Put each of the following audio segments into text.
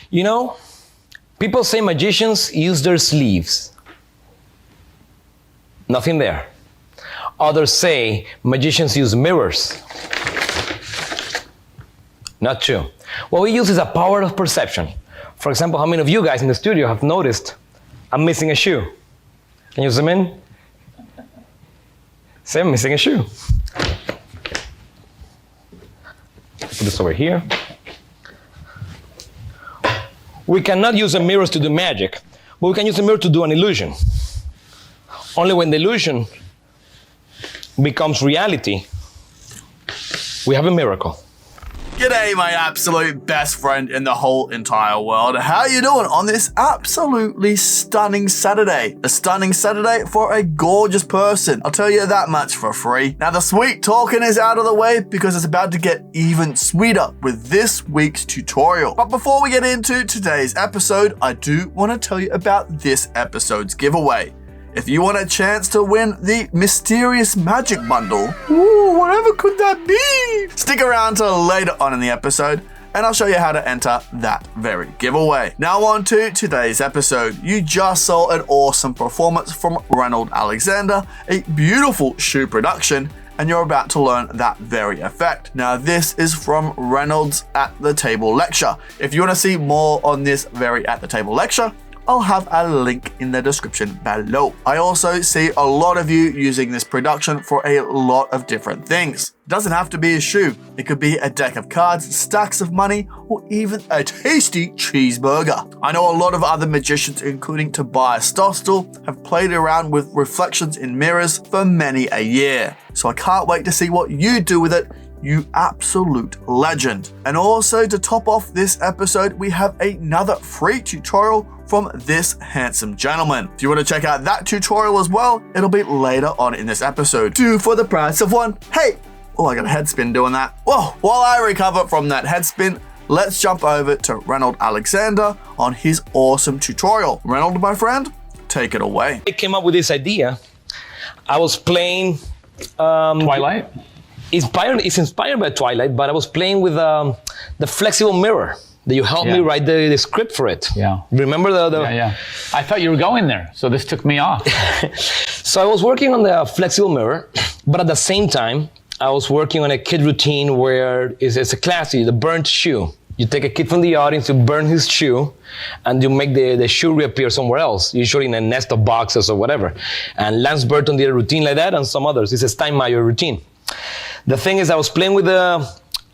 You know, people say magicians use their sleeves. Nothing there. Others say magicians use mirrors. Not true. What we use is a power of perception. For example, how many of you guys in the studio have noticed I'm missing a shoe? Can you zoom in? Say I'm missing a shoe. Put this over here. We cannot use a mirror to do magic, but we can use a mirror to do an illusion. Only when the illusion becomes reality, we have a miracle. G'day, my absolute best friend in the whole entire world. How you doing on this absolutely stunning Saturday? A stunning Saturday for a gorgeous person. I'll tell you that much for free. Now the sweet talking is out of the way because it's about to get even sweeter with this week's tutorial. But before we get into today's episode, I do want to tell you about this episode's giveaway. If you want a chance to win the mysterious magic bundle, ooh, whatever could that be? Stick around till later on in the episode and I'll show you how to enter that very giveaway. Now on to today's episode. You just saw an awesome performance from Reynold Alexander, a beautiful shoe production, and you're about to learn that very effect. Now this is from Reynolds At The Table lecture. If you want to see more on this very At The Table lecture, I'll have a link in the description below. I also see a lot of you using this production for a lot of different things. It doesn't have to be a shoe. It could be a deck of cards, stacks of money, or even a tasty cheeseburger. I know a lot of other magicians, including Tobias Dostal, have played around with reflections in mirrors for many a year. So I can't wait to see what you do with it, you absolute legend. And also to top off this episode, we have another free tutorial from this handsome gentleman. If you want to check out that tutorial as well, it'll be later on in this episode. 2 for the price of 1. Hey! Oh, I got a head spin doing that. Whoa! While I recover from that head spin, let's jump over to Reynold Alexander on his awesome tutorial. Reynold, my friend, take it away. I came up with this idea. I was playing... Twilight? It's inspired by Twilight, but I was playing with the flexible mirror that you helped me write the script for it. Yeah. Remember the... Yeah. I thought you were going there, so this took me off. So I was working on the flexible mirror, but at the same time, I was working on a kid routine where it's a classic, the burnt shoe. You take a kid from the audience, you burn his shoe, and you make the shoe reappear somewhere else, usually in a nest of boxes or whatever. And Lance Burton did a routine like that, and some others. It's a Steinmeier routine. The thing is, I was playing with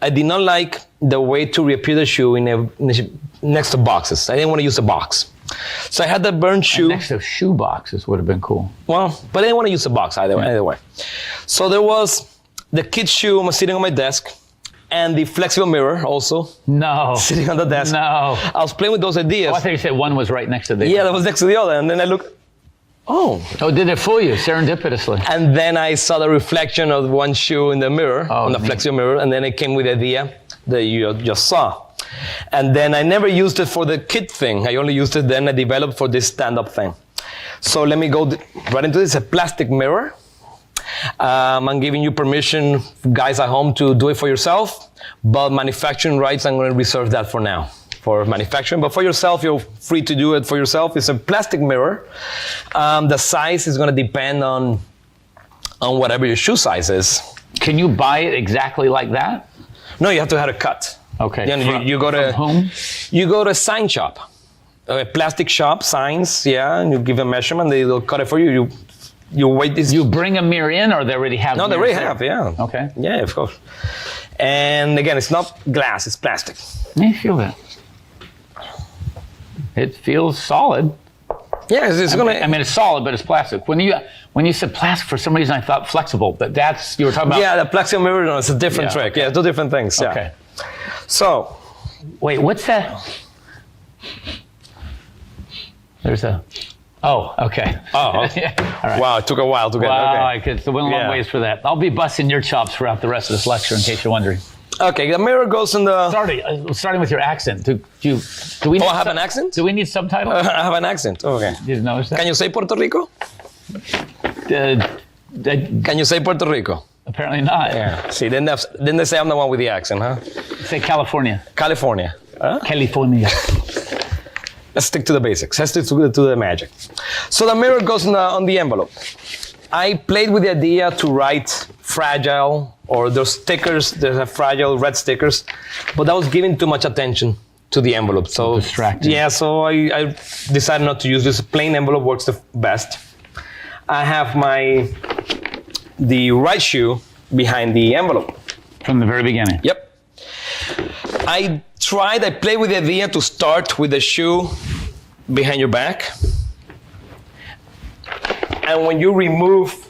I did not like the way to reappear the shoe next to boxes. I didn't want to use a box. So I had the burnt shoe. And next to shoe boxes would have been cool. Well, but I didn't want to use a box either way. So there was the kid's shoe sitting on my desk, and the flexible mirror also. No. Sitting on the desk. No. I was playing with those ideas. Oh, I thought you said one was right next to the other. Yeah, that was next to the other. And then I looked, oh, did it fool you serendipitously? and then I saw the reflection of one shoe in the mirror, on the neat. flexible mirror, and then it came with the idea that you just saw. And then I never used it for the kid thing. I only used it then I developed for this stand-up thing. So let me go right into this. It's a plastic mirror. I'm giving you permission, guys at home, to do it for yourself, but manufacturing rights, I'm going to reserve that for now. For manufacturing, but for yourself, you're free to do it for yourself. It's a plastic mirror. The size is going to depend on whatever your shoe size is. Can you buy it exactly like that? No, you have to have it cut. Okay. Then you go to whom? You go to a sign shop, a plastic shop, signs, and you give a measurement. They'll cut it for you. You wait. You bring a mirror in, or they already have? No, they already have. Yeah. Okay. Yeah, of course. And again, it's not glass; it's plastic. Let me feel that. It feels solid. Yeah, it's gonna. I mean, it's solid, but it's plastic. When you said plastic, for some reason I thought flexible, but that's you were talking about. Yeah, the plastic mirror. No, it's a different trick. Okay. Yeah, 2 different things. Yeah. Okay. So, wait, what's that? There's a. Oh, okay. Oh, okay. All right. Wow, it took a while to get. Wow, Okay. it's a long ways for that. I'll be busting your chops throughout the rest of this lecture, in case you're wondering. Okay, the mirror goes in the. Starting with your accent. Do we? Oh, I have an accent? Do we need subtitles? I have an accent. Okay. Did you notice that? Can you say Puerto Rico? Can you say Puerto Rico? Apparently not. Yeah. See, then they say I'm the one with the accent, huh? Say California. California. Huh? California. Let's stick to the basics. Let's stick to the magic. So the mirror goes on the envelope. I played with the idea to write fragile or those stickers, there's fragile red stickers, but that was giving too much attention to the envelope. So distracting. Yeah, so I decided not to use this. Plain envelope works the best. I have the right shoe behind the envelope. From the very beginning. Yep. I played with the idea to start with the shoe behind your back. And when you remove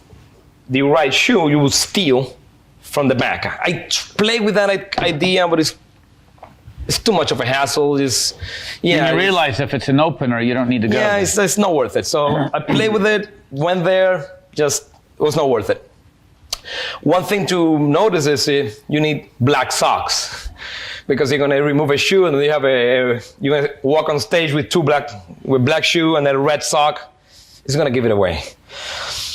the right shoe, you will steal from the back. I played with that idea, but it's too much of a hassle. And you realize if it's an opener, you don't need to go. Yeah, it's not worth it. So I played with it, went there, it was not worth it. One thing to notice is you need black socks because you're gonna remove a shoe and you're gonna walk on stage with black shoe and then a red sock. It's gonna give it away.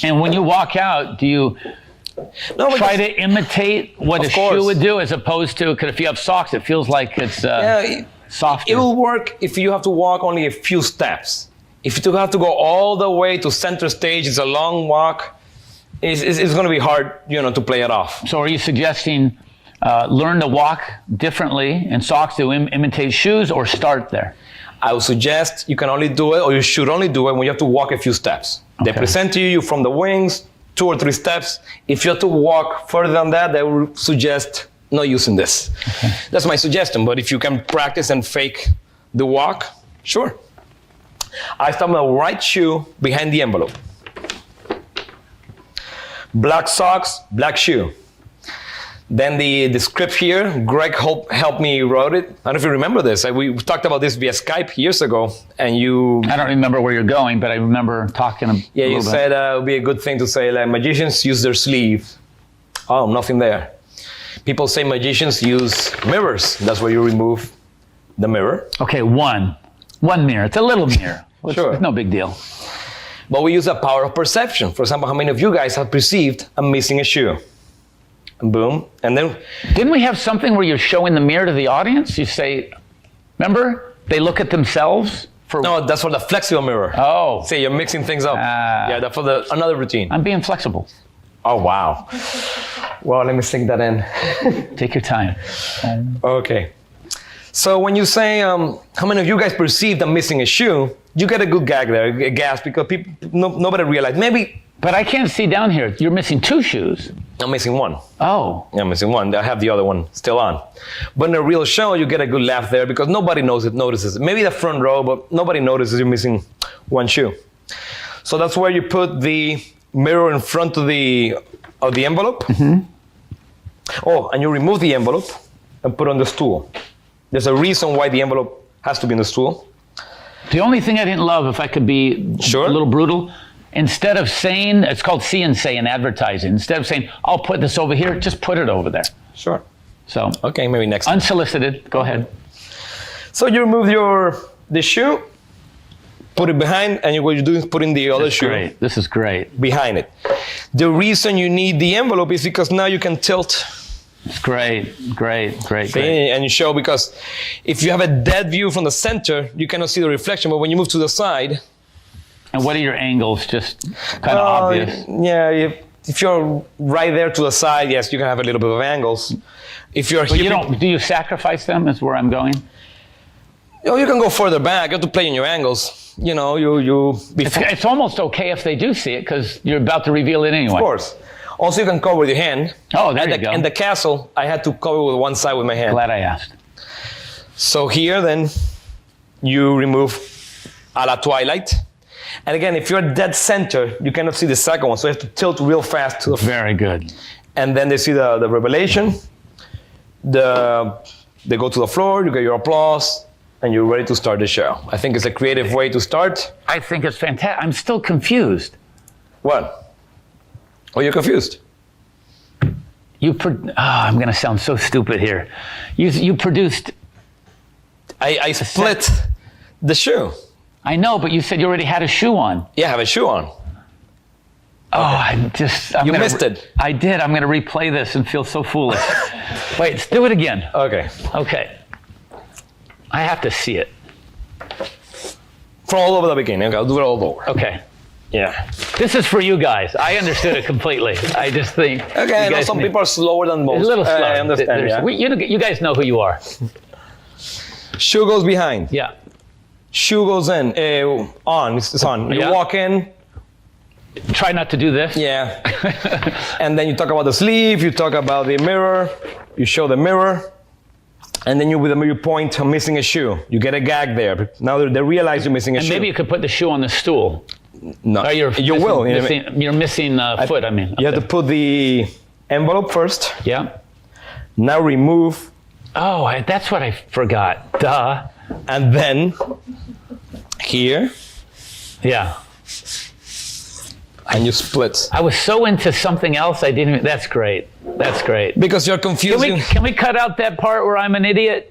And when you walk out, do you try to imitate what a shoe would do as opposed to, because if you have socks, it feels like it's softer. It will work if you have to walk only a few steps. If you have to go all the way to center stage, it's a long walk. It's going to be hard, to play it off. So are you suggesting learn to walk differently in socks to imitate shoes, or start there? I would suggest you can only do it, or you should only do it when you have to walk a few steps. Okay. They present to you from the wings, 2 or 3 steps. If you have to walk further than that, they will suggest not using this. Okay. That's my suggestion, but if you can practice and fake the walk, sure. I start with the right shoe behind the envelope. Black socks, black shoe. Then the script here, Greg helped me wrote it. I don't know if you remember this. We talked about this via Skype years ago, and you... I don't remember where you're going, but I remember talking a little bit. You said it would be a good thing to say, like, magicians use their sleeve. Oh, nothing there. People say magicians use mirrors. That's where you remove the mirror. Okay, one mirror. It's a little mirror. Sure. It's no big deal. But we use the power of perception. For example, how many of you guys have perceived I'm missing a shoe? And boom. And then... Didn't we have something where you're showing the mirror to the audience? You say, remember? They look at themselves for... No, that's for the flexible mirror. Oh. See, you're mixing things up. Yeah, that's for another routine. I'm being flexible. Oh, wow. Well, let me sink that in. Take your time. Okay. So when you say, how many of you guys perceived I'm missing a shoe, you get a good gag there, a gasp, because nobody realized. Maybe... But I can't see down here. You're missing 2 shoes. I'm missing 1. Oh. Yeah, I'm missing 1. I have the other one still on. But in a real show, you get a good laugh there because nobody notices it. Maybe the front row, but nobody notices you're missing 1 shoe. So that's where you put the mirror in front of the envelope. Mm-hmm. Oh, and you remove the envelope and put it on the stool. There's a reason why the envelope has to be in the stool. The only thing I didn't love, if I could be a little brutal, instead of saying, it's called see and say in advertising, instead of saying, I'll put this over here, just put it over there. Sure. So, okay, maybe next time. Unsolicited, go ahead. So you remove the shoe, put it behind, and what you're doing is putting the other shoe. Great. This is great. Behind it. The reason you need the envelope is because now you can tilt. It's great. And you show, because if you have a dead view from the center, you cannot see the reflection, but when you move to the side... And what are your angles? Just kind of obvious. Yeah, if you're right there to the side, yes, you can have a little bit of angles. If you're do you sacrifice them? Is where I'm going. Oh, you can go further back. You have to play in your angles. It's almost okay if they do see it because you're about to reveal it anyway. Of course. Also, you can cover with your hand. Oh, there you go. In the castle, I had to cover with one side with my hand. Glad I asked. So here, then, you remove a la Twilight. And again, if you're dead center, you cannot see the second one. So you have to tilt real fast to the front. Very good. And then they see the revelation. They go to the floor, you get your applause, and you're ready to start the show. I think it's a creative way to start. I think it's fantastic. I'm still confused. What? Oh, you're confused? I'm going to sound so stupid here. You produced... I split the shoe. I know, but you said you already had a shoe on. Yeah, I have a shoe on. Oh, you missed it. I did. I'm going to replay this and feel so foolish. Wait, let's do it again. Okay. I have to see it. From all over the beginning. Okay, I'll do it all over. Okay. Yeah. This is for you guys. I understood it completely. I just think. Okay, I know some people are slower than most. It's a little slow. I understand. Yeah. You guys know who you are. Shoe goes behind. Yeah. Shoe goes in. On. It's on. You walk in. Try not to do this. Yeah. And then you talk about the sleeve. You talk about the mirror. You show the mirror. And then you point, I'm missing a shoe. You get a gag there. Now they realize you're missing a shoe. And maybe you could put the shoe on the stool. No, Oh, you're missing foot, I mean. You have to put the envelope first. Yeah. Now remove. Oh, that's what I forgot. Duh. And then here. Yeah. And you split. I was so into something else, I didn't even, that's great. That's great. Because you're confusing. Can we cut out that part where I'm an idiot?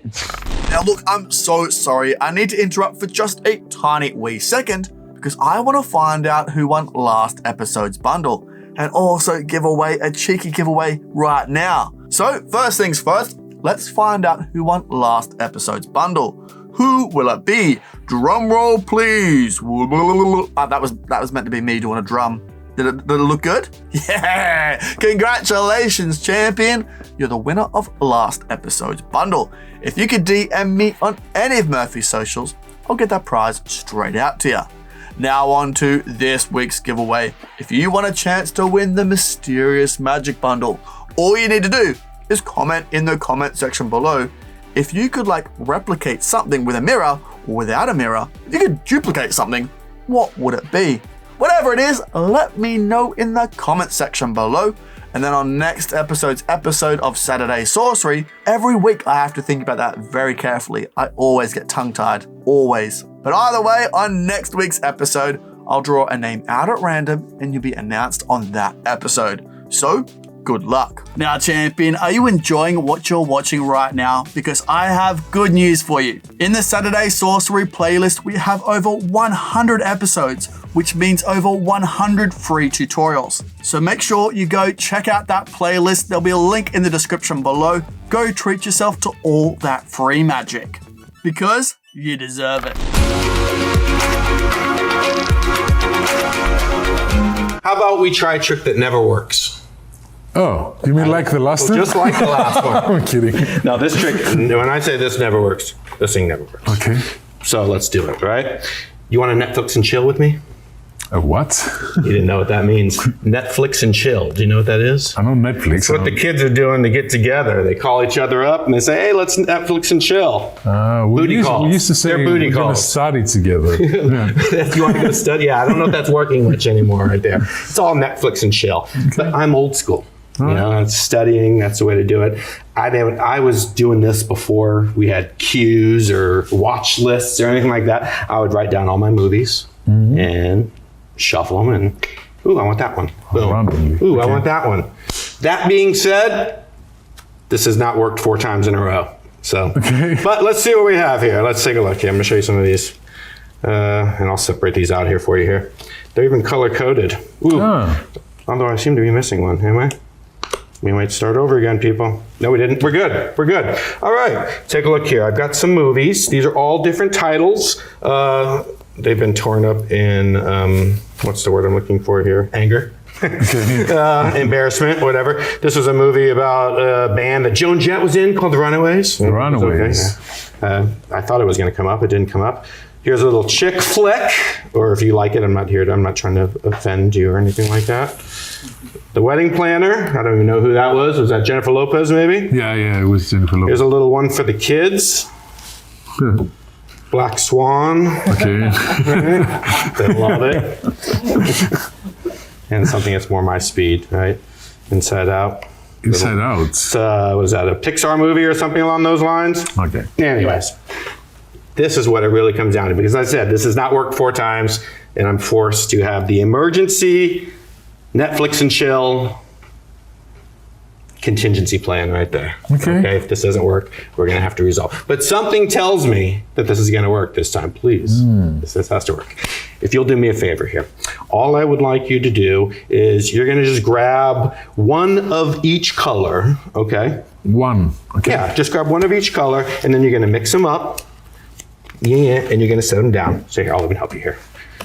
Now look, I'm so sorry. I need to interrupt for just a tiny wee second because I want to find out who won last episode's bundle and also give away a cheeky giveaway right now. So first things first, let's find out who won last episode's bundle. Who will it be? Drum roll, please. That was meant to be me doing a drum. Did it look good? Yeah! Congratulations, champion. You're the winner of last episode's bundle. If you could DM me on any of Murphy's socials, I'll get that prize straight out to you. Now on to this week's giveaway. If you want a chance to win the mysterious magic bundle, all you need to do is comment in the comment section below. If you could replicate something with a mirror or without a mirror, if you could duplicate something, what would it be? Whatever it is, let me know in the comment section below. And then on next episode of Saturday Sorcery, every week I have to think about that very carefully. I always get tongue-tied, always. But either way, on next week's episode, I'll draw a name out at random and you'll be announced on that episode. So, good luck. Now, champion, are you enjoying what you're watching right now? Because I have good news for you. In the Saturday Sorcery playlist, we have over 100 episodes, which means over 100 free tutorials. So make sure you go check out that playlist. There'll be a link in the description below. Go treat yourself to all that free magic. Because you deserve it. How about we try a trick that never works? Oh, you mean like the last one? Just like the last one. I'm kidding. No, this trick, when I say this never works, this thing never works. Okay. So let's do it, right? You want to Netflix and chill with me? A what? You didn't know what that means. Netflix and chill. Do you know what that is? I know Netflix. It's what the kids are doing to get together. They call each other up and they say, hey, let's Netflix and chill. Booty calls. We used to say they're booty we're going to calls. study together. Yeah. If you want to go study, yeah, I don't know if that's working much anymore right there. It's all Netflix and chill. But I'm old school. You know, it's studying, that's the way to do it. I was doing this before we had queues or watch lists or anything like that. I would write down all my movies and shuffle them and, ooh, I want that one. Boom. Ooh, I want that one. That being said, this has not worked 4 times in a row. So, but let's see what we have here. Let's take a look here. I'm gonna show you some of these. And I'll separate these out here for you here. They're even color coded. Ooh. Although I seem to be missing one, am I? We might start over again, people. No, we didn't. We're good. We're good. All right. Take a look here. I've got some movies. These are all different titles. They've been torn up in, what's the word I'm looking for here? Anger. Embarrassment, whatever. This was a movie about a band that Joan Jett was in called The Runaways. The Runaways. Okay. I thought it was going to come up. It didn't come up. Here's a little chick flick, or if you like it, I'm not trying to offend you or anything like that. The Wedding Planner. I don't even know who that was. Was that Jennifer Lopez, maybe? Yeah, it was Jennifer Lopez. Here's a little one for the kids. Black Swan. Okay. They love it. And something that's more my speed, right? Inside Out. Inside Out. Was that a Pixar movie or something along those lines? Okay. Anyways, this is what it really comes down to. Because as I said, this has not worked 4 times, and I'm forced to have the emergency Netflix and chill contingency plan right there. Okay. If this doesn't work, we're going to have to resolve. But something tells me that this is going to work this time. Please, this has to work. If you'll do me a favor here, all I would like you to do is you're going to just grab one of each color. Okay. One. Okay. Yeah, just grab one of each color, and then you're going to mix them up. Yeah, and you're going to set them down. So here, I'll even help you here.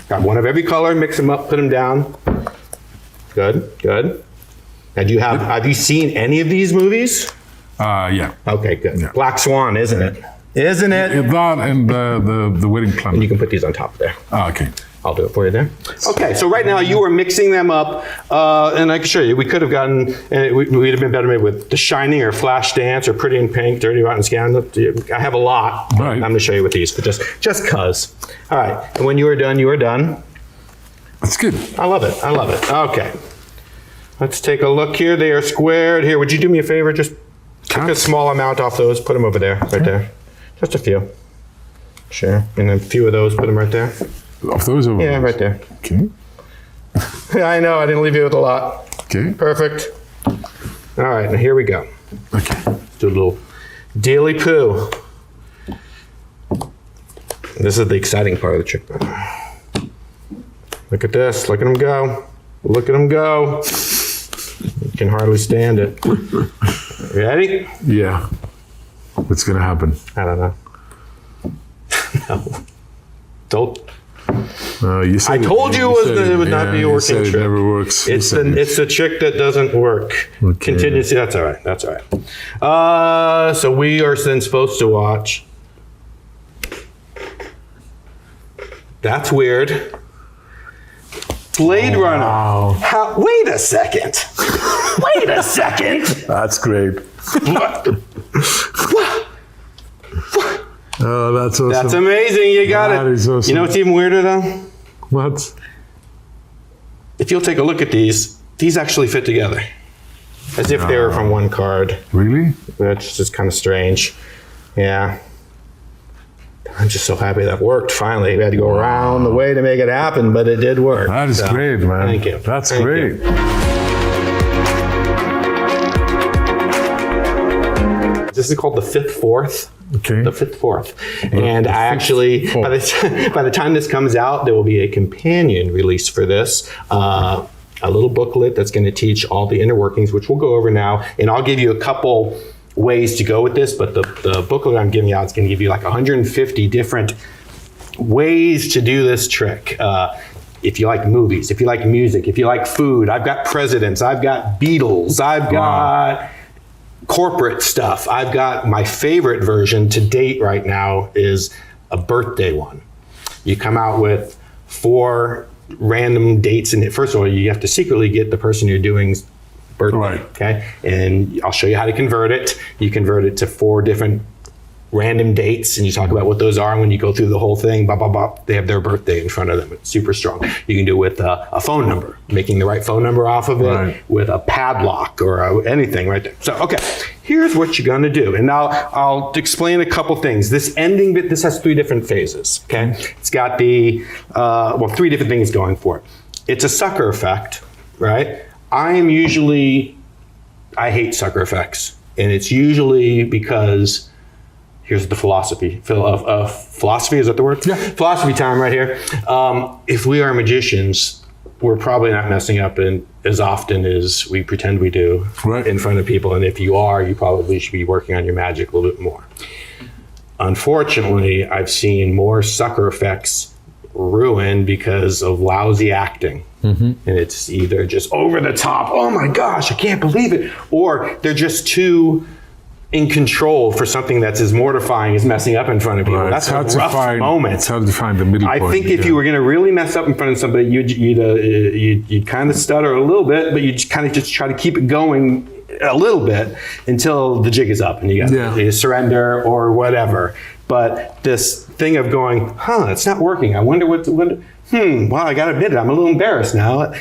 Got one of every color, mix them up, put them down. Good, good. Now, have you seen any of these movies? Yeah. Okay, good. Yeah. Black Swan, isn't it? Isn't it? That and the Wedding Planner. And you can put these on top there. Okay. I'll do it for you there. Okay, so right now you are mixing them up, and I can show you. We could have gotten, and we'd have been better made with The Shining or Flashdance or Pretty in Pink, Dirty Rotten Scandal. I have a lot. Right. I'm going to show you with these, but just cause. All right, and when you are done, you are done. That's good. I love it. I love it. Okay, let's take a look here. They are squared. Here, would you do me a favor? Just take a small amount off those. Put them over there, right there. Just a few. Sure. And then a few of those. Put them right there. Of those over? Yeah, right there. Okay. Yeah, I know. I didn't leave you with a lot. Okay. Perfect. All right, now here we go. Okay. Let's do a little daily poo. This is the exciting part of the trick. Look at this. Look at them go. Look at them go. You can hardly stand it. Ready? Yeah. What's going to happen? I don't know. No. Don't. You said I told you it would not be a working trick. trick. It never works. It's the trick that doesn't work. Okay. Contingency. That's all right. That's all right. So we are then supposed to watch. That's weird. Blade Runner. Wow. Wait a second. Wait a second. That's great. What? Oh, that's awesome. That's amazing. You got That it. is awesome. You know what's even weirder though? What? If you'll take a look at these actually fit together. As if they were from one card. Really? That's just kind of strange. Yeah. I'm just so happy that worked finally. We had to go around the way to make it happen, but it did work. That is great, man. Thank you. That's Thank great. you. This is called the Fifth Fourth. Okay. The Fifth Fourth. And I actually, by the time this comes out, there will be a companion release for this. A little booklet that's going to teach all the inner workings, which we'll go over now. And I'll give you a couple ways to go with this, but the booklet I'm giving out is going to give you like 150 different ways to do this trick. If you like movies, if you like music, if you like food, I've got presidents, I've got Beatles, I've got corporate stuff. I've got my favorite version to date right now is a birthday one. You come out with 4 random dates in it. First of all, you have to secretly get the person you're doing's birthday. Right. Okay. And I'll show you how to convert it. You convert it to 4 different random dates and you talk about what those are. And when you go through the whole thing, blah, blah, blah, they have their birthday in front of them. It's super strong. You can do it with a phone number, making the right phone number off of it, Right. with a padlock or anything right there. So, okay, here's what you're going to do. And now I'll explain a couple things. This ending bit, this has 3 different phases, okay? It's got 3 different things going for it. It's a sucker effect, right? I hate sucker effects. And it's usually because here's the philosophy. Philosophy, is that the word? Yeah. Philosophy time right here. If we are magicians, we're probably not messing up as often as we pretend we do in front of people. And if you are, you probably should be working on your magic a little bit more. Unfortunately, I've seen more sucker effects ruined because of lousy acting. Mm-hmm. And it's either just over the top, oh my gosh, I can't believe it, or they're just too in control for something that's as mortifying as messing up in front of people. Right. That's a rough moment. It's hard to find the middle point. I think if you were going to really mess up in front of somebody, you'd kind of stutter a little bit, but you'd kind of just try to keep it going a little bit until the jig is up and you surrender or whatever. But this thing of going, it's not working. I wonder well, I got to admit it. I'm a little embarrassed now.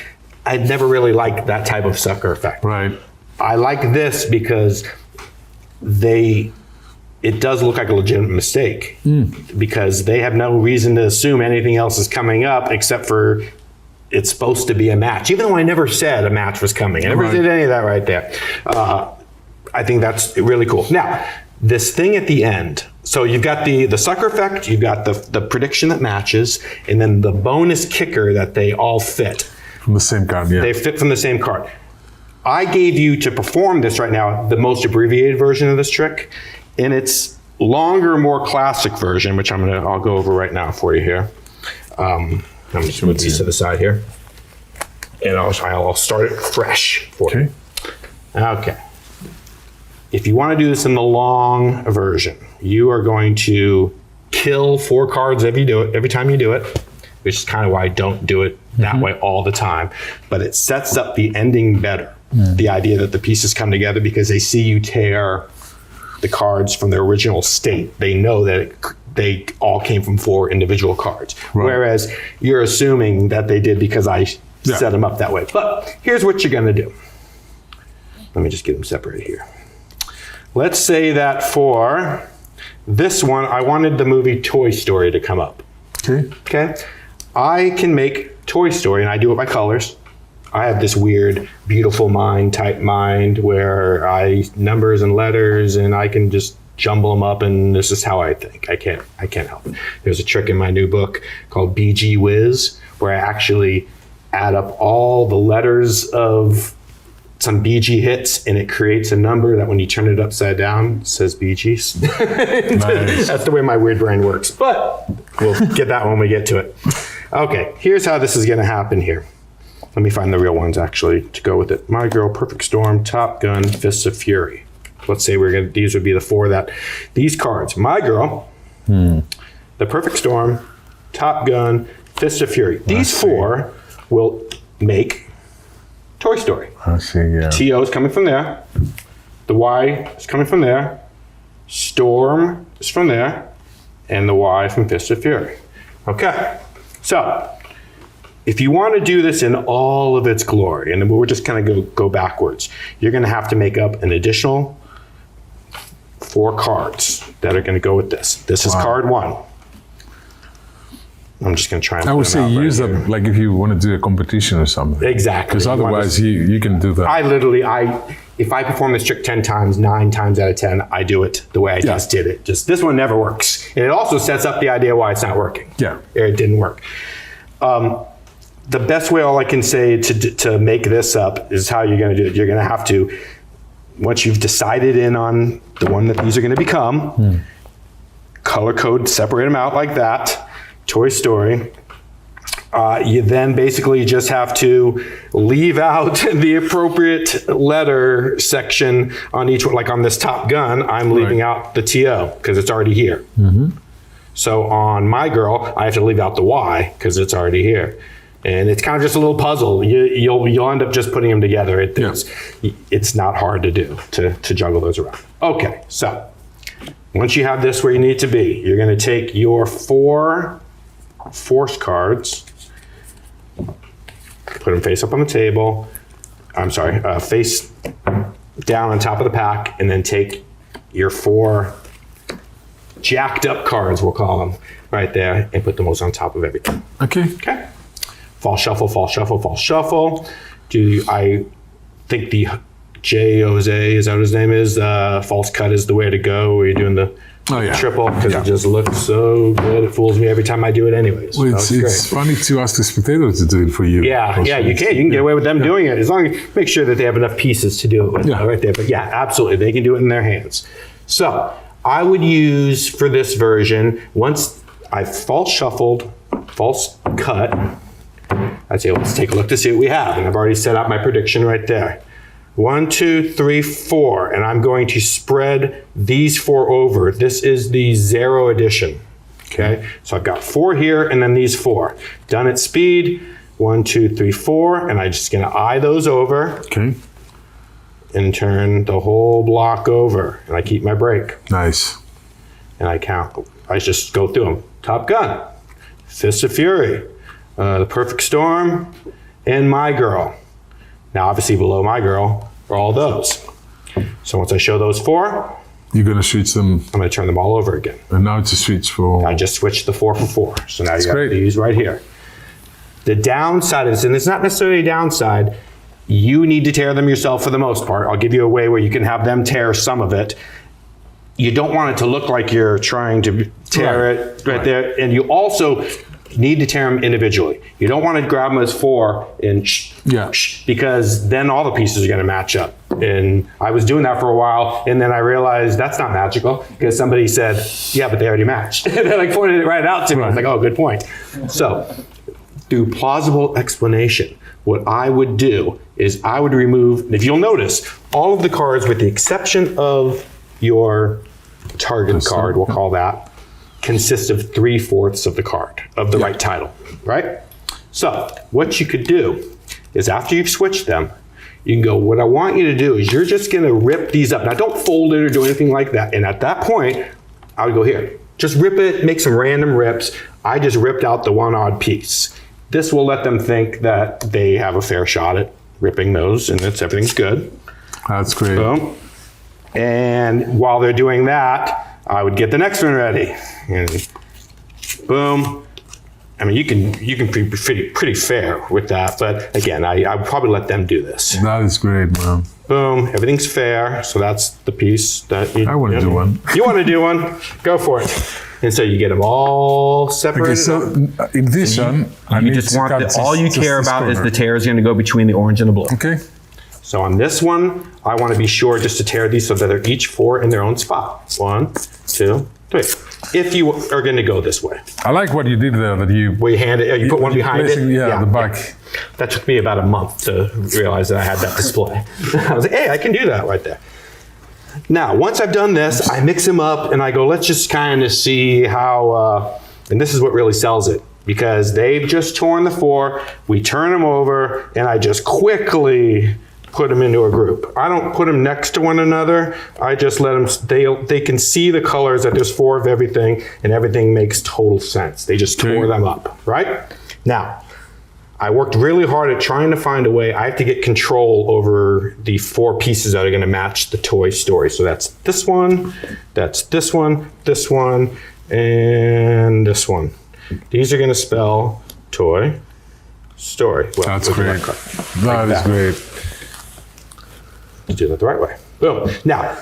I'd never really liked that type of sucker effect. Right. I like this because it does look like a legitimate mistake because they have no reason to assume anything else is coming up except for it's supposed to be a match. Even though I never said a match was coming. I never did any of that right there. I think that's really cool. Now, this thing at the end. So you've got the sucker effect, you've got the prediction that matches, and then the bonus kicker that they all fit. From the same card, yeah. They fit from the same card. I gave you to perform this right now the most abbreviated version of this trick, and it's longer, more classic version, which I'll go over right now for you here. I'm just move these to the side here. And I'll start it fresh for you. Okay. If you want to do this in the long version, you are going to kill 4 cards every time you do it, which is kind of why I don't do it that way all the time. But it sets up the ending better. The idea that the pieces come together because they see you tear the cards from their original state. They know that they all came from 4 individual cards. Right. Whereas you're assuming that they did because I set them up that way. But here's what you're going to do. Let me just get them separated here. Let's say that for this one, I wanted the movie Toy Story to come up. Okay. I can make Toy Story, and I do it by colors. I have this weird, beautiful mind type mind where numbers and letters, and I can just jumble them up, and this is how I think. I can't help it. There's a trick in my new book called BG Whiz, where I actually add up all the letters of some BG hits, and it creates a number that when you turn it upside down, says BGs. Nice. That's the way my weird brain works. But we'll get that when we get to it. Okay, here's how this is going to happen here. Let me find the real ones, actually, to go with it. My Girl, Perfect Storm, Top Gun, Fists of Fury. Let's say these would be the 4 that... These cards, My Girl, The Perfect Storm, Top Gun, Fists of Fury. These 4 will make Toy Story. I see, yeah. TO is coming from there. The Y is coming from there. Storm is from there. And the Y from Fist of Fury. Okay. So, if you want to do this in all of its glory, and we're just kind of go backwards, you're going to have to make up an additional 4 cards that are going to go with this. This is card 1. I'm just going to try and I would say use them like if you want to do a competition or something. Exactly. Because otherwise you can do that. If I perform this trick 10 times, 9 times out of 10, I do it the way I just did it. Just this one never works. And it also sets up the idea why it's not working. Yeah. It didn't work. The best way, all I can say to make this up is how you're going to do it. You're going to have to, once you've decided in on the one that these are going to become, color code, separate them out like that. Toy Story. You then basically just have to leave out the appropriate letter section on each one. Like on this Top Gun, I'm leaving out the TO because it's already here. So on My Girl, I have to leave out the Y because it's already here. And it's kind of just a little puzzle. You'll end up just putting them together. It's not hard to do, to juggle those around. Okay, so once you have this where you need to be, you're going to take your 4 force cards, put them face up on the table. I'm sorry, face down on top of the pack, and then take your 4 jacked up cards, we'll call them, right there, and put them on top of everything. Okay. False shuffle, false shuffle, false shuffle. I think the Jose, is that what his name is? False cut is the way to go, where you're doing the triple, because it just looks so good. It fools me every time I do it anyways. Well, it's funny to ask the spectator to do it for you. Yeah, you can get away with them doing it, as long as you make sure that they have enough pieces to do it with right there. But yeah, absolutely, they can do it in their hands. So I would use, for this version, once I've false shuffled, false cut, I'd say, let's take a look to see what we have. And I've already set out my prediction right there. 1, 2, 3, 4. And I'm going to spread these 4 over. This is the 0 edition. Okay. So I've got 4 here and then these 4. Done at speed. 1, 2, 3, 4. And I'm just going to eye those over. Okay. And turn the whole block over. And I keep my break. Nice. And I count. I just go through them. Top Gun. Fists of Fury. The Perfect Storm, and My Girl. Now, obviously, below My Girl are all those. So once I show those 4, you're going to switch them. I'm going to turn them all over again. And now it's a switch for. I just switched the 4 for 4. So now you got these right here. The downside of this, and it's not necessarily a downside, you need to tear them yourself for the most part. I'll give you a way where you can have them tear some of it. You don't want it to look like you're trying to tear it right there. And you also, You need to tear them individually. You don't want to grab them as 4 and because then all the pieces are going to match up. And I was doing that for a while, and then I realized that's not magical because somebody said, yeah, but they already matched. And they like pointed it right out to me. I was like, oh, good point. So through plausible explanation, what I would do is I would remove, if you'll notice, all of the cards with the exception of your target card, we'll call that, consist of 3/4 of the card, of the right title, right? So what you could do is after you've switched them, you can go, what I want you to do is you're just gonna rip these up. Now don't fold it or do anything like that. And at that point, I would go here. Just rip it, make some random rips. I just ripped out the one odd piece. This will let them think that they have a fair shot at ripping those and everything's good. That's great. Boom. And while they're doing that, I would get the next one ready. And boom. I mean, you can be pretty fair with that, but again, I would probably let them do this. That is great, man. Boom, everything's fair. So that's the piece that I want to do one. You want to do one? Go for it. And so you get them all separated. Okay, so in this one, you just want all you care about is the tear is going to go between the orange and the blue. Okay. So on this one, I want to be sure just to tear these so that they're each 4 in their own spot. 1, 2, 3. If you are going to go this way. I like what you did there, that you hand it, you put one behind it. Yeah, the back. Yeah. That took me about a month to realize that I had that display. I was like, hey, I can do that right there. Now, once I've done this, I mix them up and I go, let's just kind of see how, and this is what really sells it, because they've just torn the 4, we turn them over, and I just quickly put them into a group. I don't put them next to one another. I just let them, they can see the colors that there's 4 of everything, and everything makes total sense. They just tore them up, right? Now, I worked really hard at trying to find a way. I have to get control over the 4 pieces that are going to match the Toy Story. So that's this one, this one, and this one. These are going to spell Toy Story. Well, that's great. That is great. Do that the right way. Boom. Now,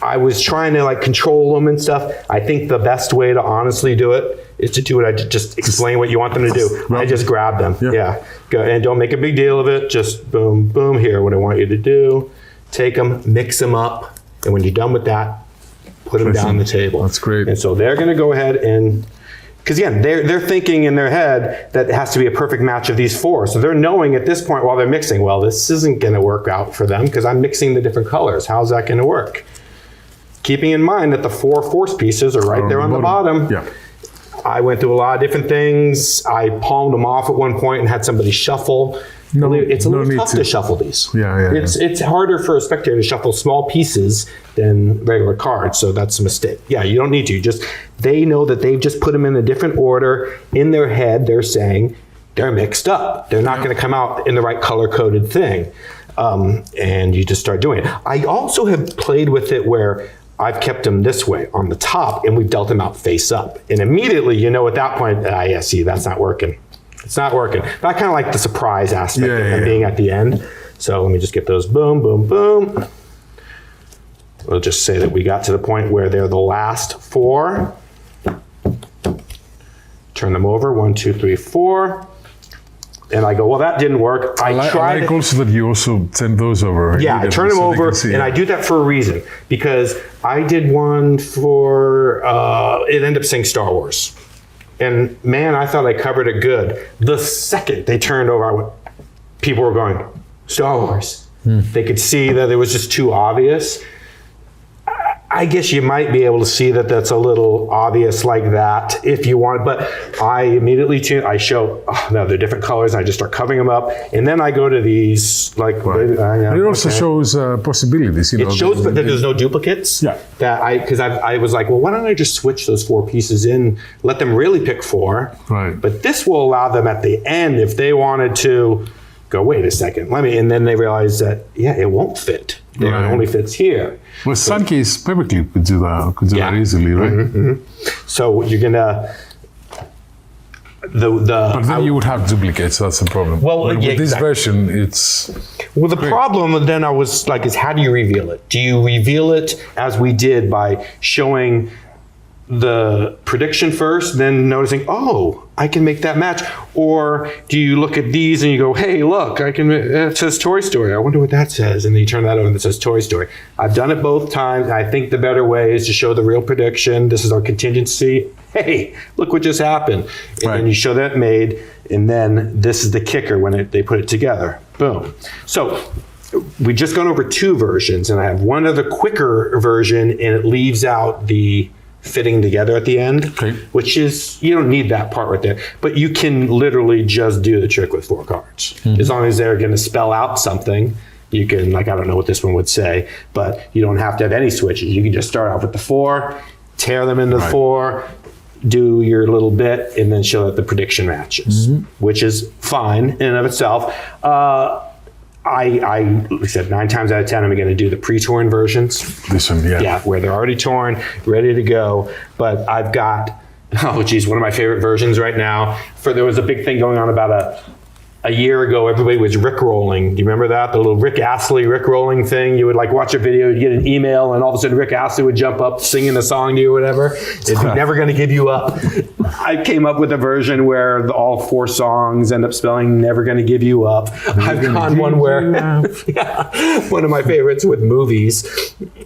I was trying to like control them and stuff. I think the best way to honestly do it is to do it. I just explain what you want them to do. I just grab them. Yeah. Go and don't make a big deal of it. Just boom, boom. Here, what I want you to do: take them, mix them up, and when you're done with that, put them down the table. That's great. And so they're going to go ahead and. Because again, they're thinking in their head that it has to be a perfect match of these 4. So they're knowing at this point while they're mixing, well, this isn't going to work out for them because I'm mixing the different colors. How's that going to work? Keeping in mind that the 4 force pieces are right there on the bottom. Yeah. I went through a lot of different things. I palmed them off at one point and had somebody shuffle. It's a little tough to shuffle these. It's harder for a spectator to shuffle small pieces than regular cards, so that's a mistake. Yeah, you don't need to. They know that they've just put them in a different order. In their head, they're saying they're mixed up. They're not going to come out in the right color-coded thing. And you just start doing it. I also have played with it where I've kept them this way on the top, and we've dealt them out face up. And immediately, you know at that point, yeah, see, that's not working. It's not working. But I kind of like the surprise aspect of them being at the end. So let me just get those boom, boom, boom. We'll just say that we got to the point where they're the last 4. Turn them over, 1, 2, 3, 4. And I go, well, that didn't work. I like also that you also send those over. Yeah, I turn them over, and I do that for a reason. Because I did one for, it ended up saying Star Wars. And man, I thought I covered it good. The second they turned over, people were going, Star Wars. They could see that it was just too obvious. I guess you might be able to see that that's a little obvious like that if you want, but I immediately show, now they're different colors, and I just start covering them up, and then I go to these, like... It also shows possibilities, It shows that there's no duplicates. Yeah. Because I was like, well, why don't I just switch those 4 pieces in, let them really pick 4. Right. But this will allow them at the end, if they wanted to go, wait a second, and then they realize that, yeah, it won't fit. It only fits here. Well, Suncase perfectly could do that easily, right? Mm-hmm. So you're gonna But then you would have duplicates. That's the problem. Well, with this version, it's the problem. Then I was like, is how do you reveal it? Do you reveal it as we did by showing the prediction first, then noticing, oh, I can make that match? Or do you look at these and you go, hey, look, it says Toy Story. I wonder what that says. And then you turn that over and it says Toy Story. I've done it both times. I think the better way is to show the real prediction. This is our contingency. Hey, look what just happened. And then you show that made, and then this is the kicker when they put it together. Boom. So we just gone over 2 versions, and I have one other quicker version, and it leaves out the fitting together at the end, which is, you don't need that part right there, but you can literally just do the trick with 4 cards. As long as they're going to spell out something, you can, like, I don't know what this one would say, but you don't have to have any switches. You can just start off with the 4, tear them into 4, do your little bit, and then show that the prediction matches, which is fine in and of itself. I said 9 times out of 10, I'm going to do the pre-torn versions. This one, Yeah, where they're already torn, ready to go. But I've got, one of my favorite versions right now. There was a big thing going on about a year ago. Everybody was Rickrolling. Do you remember that? The little Rick Astley Rickrolling thing. You would like watch a video, you'd get an email, and all of a sudden Rick Astley would jump up singing a song to you or whatever. It's never going to give you up. I came up with a version where all 4 songs end up spelling "never gonna give you up." I've gone one where, one of my favorites with movies,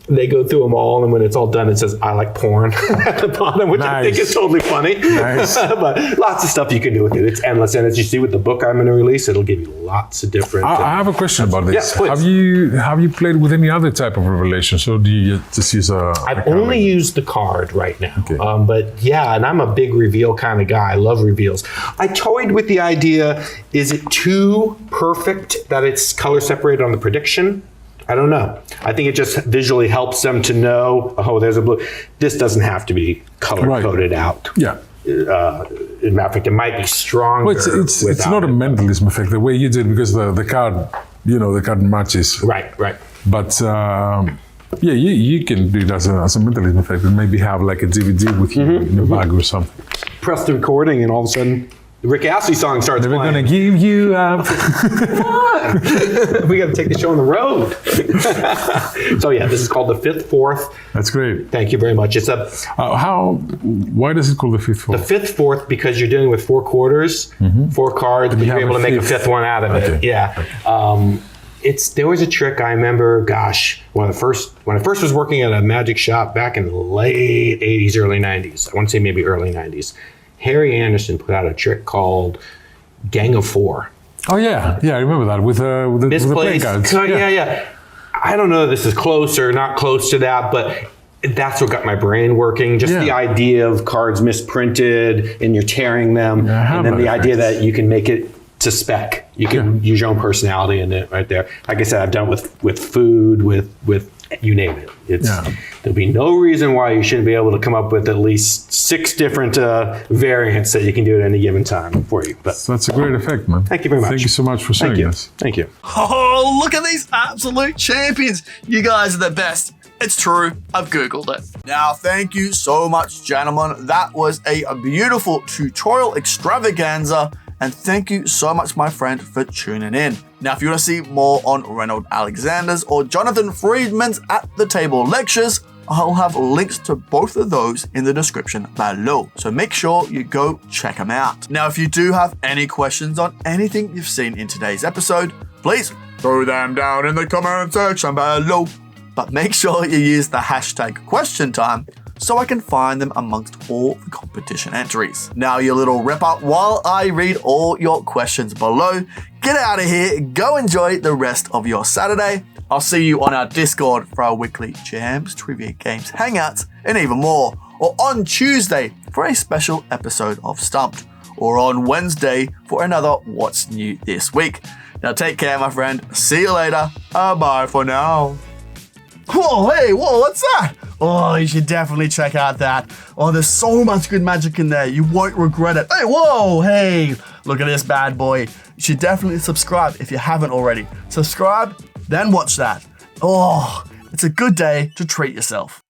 they go through them all, and when it's all done, it says "I like porn" at the bottom, which I think is totally funny. But lots of stuff you can do with it. It's endless, and as you see with the book I'm going to release, it'll give you lots of different. I have a question about this. Yeah, please. Have you played with any other type of revelation? So do you just use I've only used the card right now. Okay. But yeah, and I'm a big reveal kind of guy. I love reveals. I toyed with the idea, is it too perfect that it's color separated on the prediction? I don't know. I think it just visually helps them to know, oh, there's a blue. This doesn't have to be color coded out. Yeah. In matter of fact, it might be stronger. Well, it's not a mentalism effect the way you did, because the card, the card matches. Right. But you can do it as a mentalism effect, and maybe have like a DVD with you in your bag or something. Press the recording, and all of a sudden, the Rick Astley song starts playing. We're gonna give you up. Come on, we got to take the show on the road. So yeah, this is called the 5th, 4th. That's great. Thank you very much. It's a why does it call the 5th, 4th? The 5th, 4th, because you're dealing with 4 quarters, 4 cards, but you're able to make a 5th one out of it. Yeah. There was a trick I remember. Gosh, when I first was working at a magic shop back in the late 80s, early 90s. I want to say maybe early 90s. Harry Anderson put out a trick called Gang of 4. Oh yeah, I remember that with the playing cards. Yeah. I don't know if this is close or not close to that, but that's what got my brain working. Just the idea of cards misprinted and you're tearing them, and then the idea that you can make it to spec. You can use your own personality in it right there. Like I said, I've done with food, with you name it. There'll be no reason why you shouldn't be able to come up with at least 6 different variants that you can do at any given time for you. But that's a great effect, man. Thank you very much. Thank you so much for sharing this. Thank you. Oh, look at these absolute champions. You guys are the best. It's true. I've Googled it. Now, thank you so much, gentlemen. That was a beautiful tutorial extravaganza. And thank you so much, my friend, for tuning in. Now, if you want to see more on Reynold Alexander's or Jonathan Friedman's At the Table lectures, I'll have links to both of those in the description below. So make sure you go check them out. Now, if you do have any questions on anything you've seen in today's episode, please throw them down in the comment section below. But make sure you use the hashtag #QuestionTime so I can find them amongst all the competition entries. Now, you little ripper, while I read all your questions below, get out of here, go enjoy the rest of your Saturday. I'll see you on our Discord for our weekly Jams, Trivia Games, Hangouts, and even more. Or on Tuesday for a special episode of Stumped. Or on Wednesday for another What's New This Week. Now take care, my friend. See you later. Bye for now. Whoa, hey, what's that? Oh, you should definitely check out that. Oh, there's so much good magic in there. You won't regret it. Hey, whoa, hey, look at this bad boy. You should definitely subscribe if you haven't already. Subscribe, then watch that. Oh, it's a good day to treat yourself.